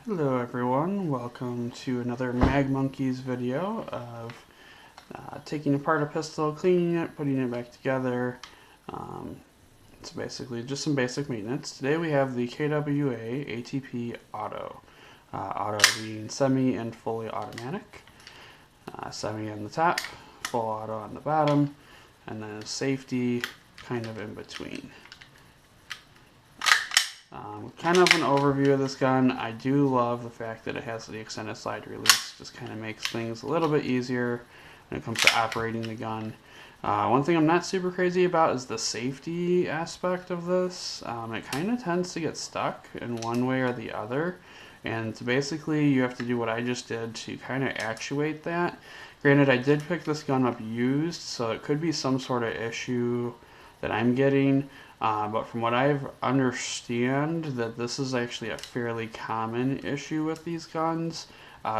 Hello everyone, welcome to another Mag Monkeys video of taking apart a pistol, cleaning it, putting it back together. It's basically just some basic maintenance. Today we have the KWA ATP AUTO. Auto being semi and fully automatic. Semi on the top, full auto on the bottom, and then safety kind of in between. Kind of an overview of this gun. I do love the fact that it has the extended slide release. Just kind of makes things a little bit easier when it comes to operating the gun. One thing I'm not super crazy about is the safety aspect of this. It kind of tends to get stuck in one way or the other, and basically you have to do what I just did to kind of actuate that. Granted, I did pick this gun up used, so it could be some sort of issue that I'm getting. But from what I understand, that this is actually a fairly common issue with these guns.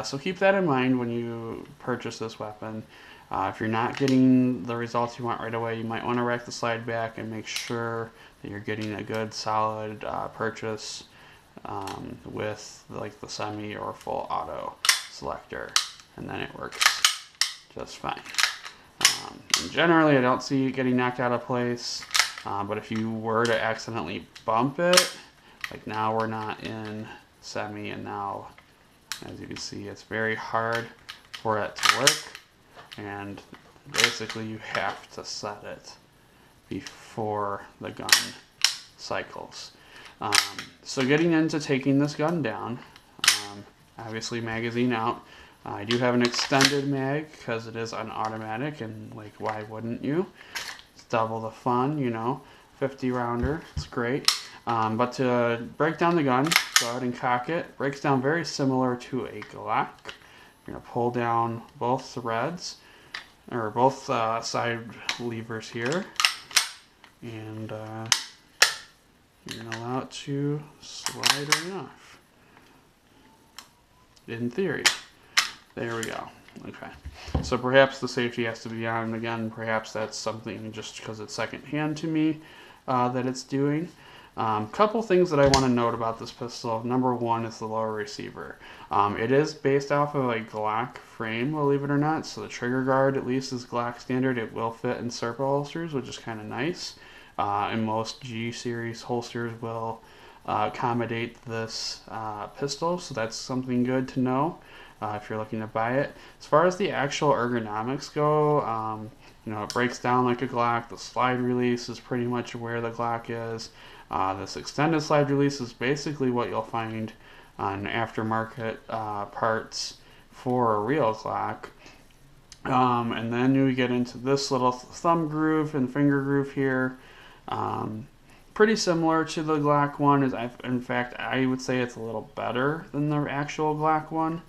So keep that in mind when you purchase this weapon. If you're not getting the results you want right away, you might want to rack the slide back and make sure that you're getting a good solid purchase with like the semi or full auto selector, and then it works just fine. And generally I don't see it getting knocked out of place. But if you were to accidentally bump it, like now we're not in semi, and now, as you can see, it's very hard for it to work, and basically you have to set it before the gun cycles. So getting into taking this gun down, obviously magazine out. I do have an extended mag because it is an automatic, and like, why wouldn't you? Double the fun, you know, 50 rounder, it's great. But to break down the gun, go ahead and cock it. Breaks down very similar to a Glock. You're gonna pull down both threads, or both side levers here, and you're gonna allow it to slide right off. In theory. There we go. Okay, so perhaps the safety has to be on, and again, perhaps that's something just because it's secondhand to me that it's doing. Couple things that I want to note about this pistol. Number one is the lower receiver. It is based off of a Glock frame, believe it or not, so the trigger guard at least is Glock standard. It will fit in circle holsters, which is kind of nice, and most G series holsters will accommodate this pistol, so that's something good to know. If you're looking to buy it. As far as the actual ergonomics go, you know, it breaks down like a Glock. The slide release is pretty much where the Glock is. This extended slide release is basically what you'll find on aftermarket parts for a real Glock. And then we get into this little thumb groove and finger groove here. Pretty similar to the Glock one. In fact, I would say it's a little better than the actual Glock one.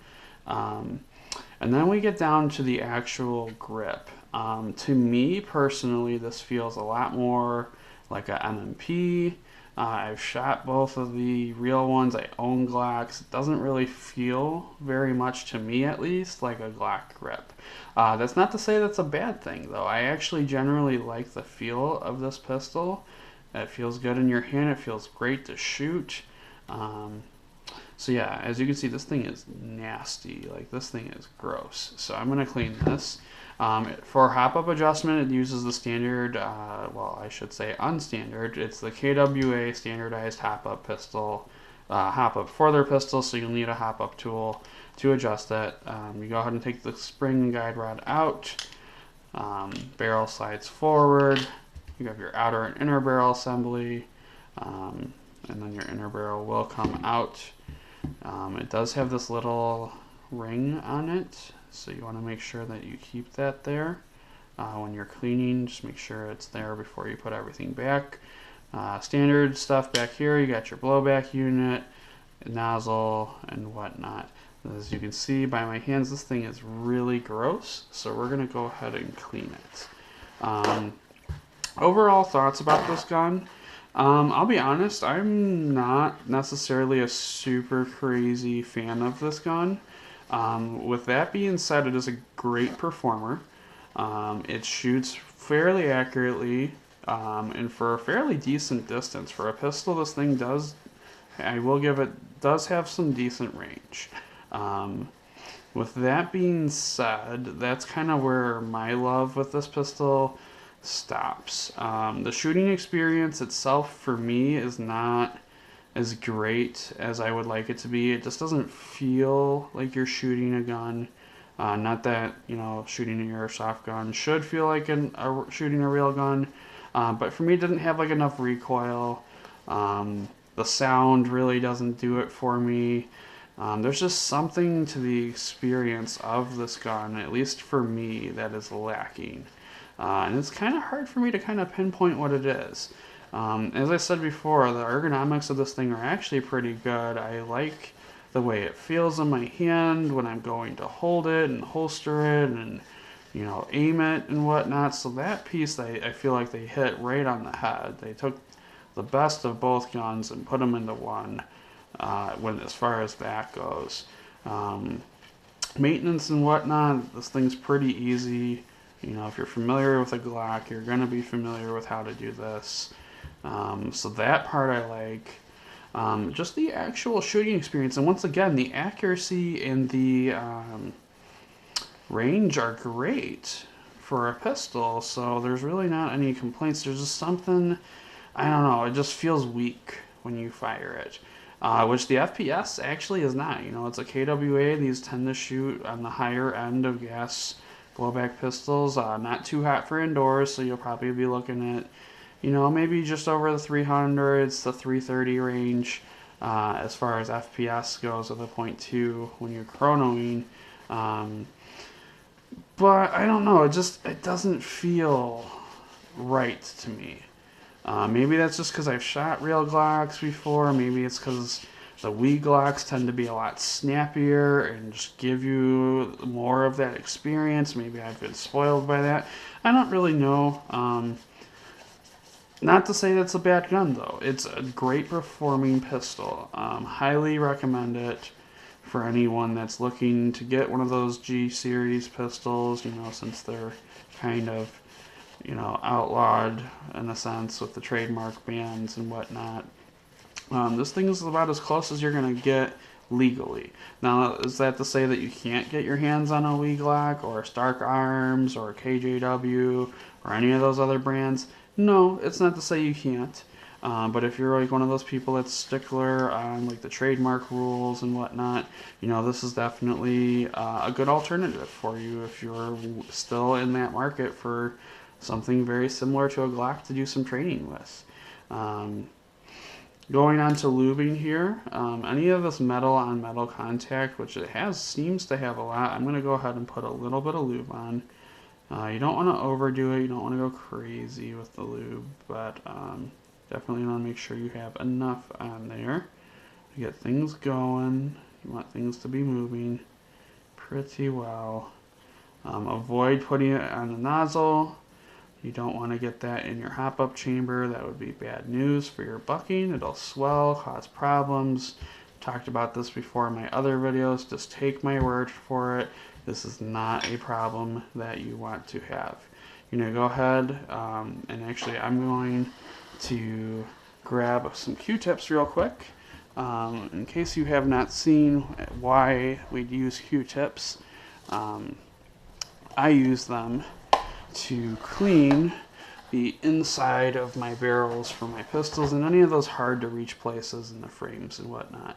And then we get down to the actual grip. To me personally, this feels a lot more like a M&P. I've shot both of the real ones. I own Glocks. It doesn't really feel very much, to me at least, like a Glock grip. That's not to say that's a bad thing though. I actually generally like the feel of this pistol. It feels good in your hand. It feels great to shoot. So yeah, as you can see, this thing is nasty. Like, this thing is gross. So I'm going to clean this. For hop-up adjustment, it uses the standard, well, I should say unstandard. It's the KWA standardized hop-up pistol, hop-up for their pistol, so you'll need a hop-up tool to adjust it. You go ahead and take the spring and guide rod out. Barrel slides forward. You have your outer and inner barrel assembly, and then your inner barrel will come out. It does have this little ring on it, so you want to make sure that you keep that there when you're cleaning. Just make sure it's there before you put everything back. Standard stuff back here. You got your blowback unit, nozzle, and whatnot. As you can see by my hands, this thing is really gross, so we're going to go ahead and clean it. Overall thoughts about this gun. I'll be honest, I'm not necessarily a super crazy fan of this gun. With that being said, it is a great performer. It shoots fairly accurately, and for a fairly decent distance. For a pistol, this thing does I will give it, does have some decent range. With that being said, that's kind of where my love with this pistol stops. The shooting experience itself for me is not as great as I would like it to be. It just doesn't feel like you're shooting a gun. Not that, you know, shooting an airsoft gun should feel like shooting a real gun, but for me it didn't have like enough recoil. The sound really doesn't do it for me. There's just something to the experience of this gun, at least for me, that is lacking. And it's kind of hard for me to kind of pinpoint what it is. As I said before, the ergonomics of this thing are actually pretty good. I like the way it feels in my hand when I'm going to hold it and holster it and, you know, aim it and whatnot. So that piece, I feel like they hit right on the head. They took the best of both guns and put them into one as far as that goes. Maintenance and whatnot, this thing's pretty easy. You know, if you're familiar with a Glock, you're going to be familiar with how to do this. So that part I like. Just the actual shooting experience, and once again, the accuracy and the range are great for a pistol, so there's really not any complaints. There's just something, I don't know, it just feels weak when you fire it. Which the FPS actually is not. You know, it's a KWA. These tend to shoot on the higher end of gas blowback pistols. Not too hot for indoors, so you'll probably be looking at, you know, maybe just over the 300s, the 330 range, as far as FPS goes with a .2 when you're chronoing. But I don't know, it doesn't feel right to me. Maybe that's just because I've shot real Glocks before. Maybe it's because the Wii Glocks tend to be a lot snappier and just give you more of that experience. Maybe I've been spoiled by that. I don't really know. Not to say that's a bad gun, though. It's a great performing pistol. Highly recommend it for anyone that's looking to get one of those G-series pistols, you know, since they're kind of, you know, outlawed in a sense with the trademark bans and whatnot. This thing is about as close as you're going to get legally. Now, is that to say that you can't get your hands on a Wii Glock or Stark Arms or KJW or any of those other brands? No, it's not to say you can't. But if you're like one of those people that's stickler on like the trademark rules and whatnot, you know, this is definitely a good alternative for you if you're still in that market for something very similar to a Glock to do some training with. Going on to lubing here, any of this metal on metal contact, which it seems to have a lot, I'm going to go ahead and put a little bit of lube on. You don't want to overdo it, you don't want to go crazy with the lube, but definitely want to make sure you have enough on there to get things going. You want things to be moving pretty well. Avoid putting it on the nozzle. You don't want to get that in your hop-up chamber. That would be bad news for your bucking. It'll swell, cause problems. Talked about this before in my other videos. Just take my word for it. This is not a problem that you want to have. You're going to go ahead and actually I'm going to grab some Q-tips real quick. In case you have not seen why we'd use Q-tips, I use them to clean the inside of my barrels for my pistols and any of those hard to reach places in the frames and whatnot.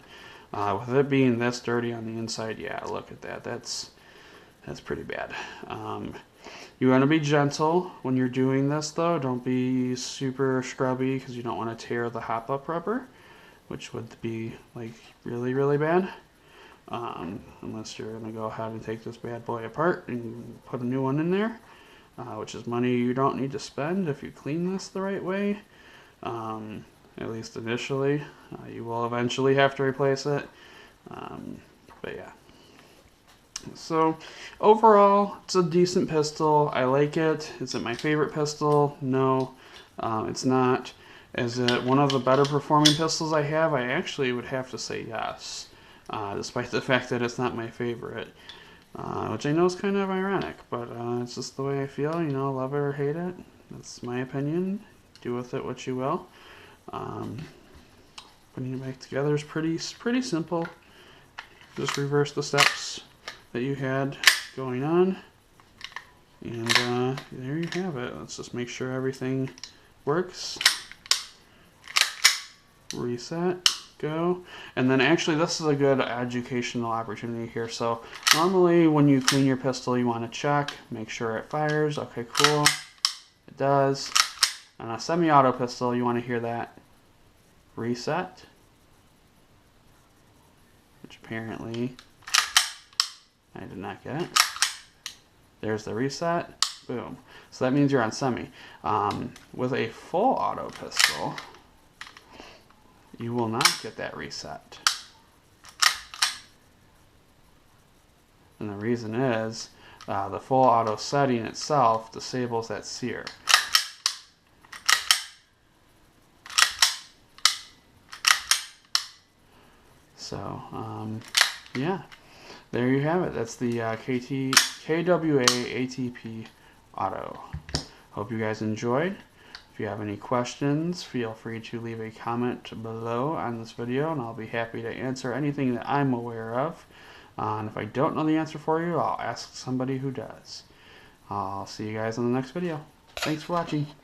With it being this dirty on the inside, yeah, look at that. That's pretty bad. You want to be gentle when you're doing this, though. Don't be super scrubby because you don't want to tear the hop-up rubber, which would be like really, really bad. Unless you're going to go ahead and take this bad boy apart and put a new one in there, which is money you don't need to spend if you clean this the right way. At least initially. You will eventually have to replace it. But yeah. So overall, it's a decent pistol. I like it. Is it my favorite pistol? No, it's not. Is it one of the better performing pistols I have? I actually would have to say yes, despite the fact that it's not my favorite, which I know is kind of ironic, but it's just the way I feel. You know, love it or hate it. That's my opinion. Do with it what you will. Putting it back together is pretty simple. Just reverse the steps that you had going on. And there you have it. Let's just make sure everything works. Reset, go. And then actually this is a good educational opportunity here. So normally when you clean your pistol, you want to check, make sure it fires. Okay, cool. It does. On a semi-auto pistol, you want to hear that reset, which apparently I did not get it. There's the reset. Boom. So that means you're on semi. With a full auto pistol, you will not get that reset. And the reason is the full auto setting itself disables that sear. So, yeah, there you have it. That's the KWA ATP Auto. Hope you guys enjoyed. If you have any questions, feel free to leave a comment below on this video, and I'll be happy to answer anything that I'm aware of. And if I don't know the answer for you, I'll ask somebody who does. I'll see you guys in the next video. Thanks for watching.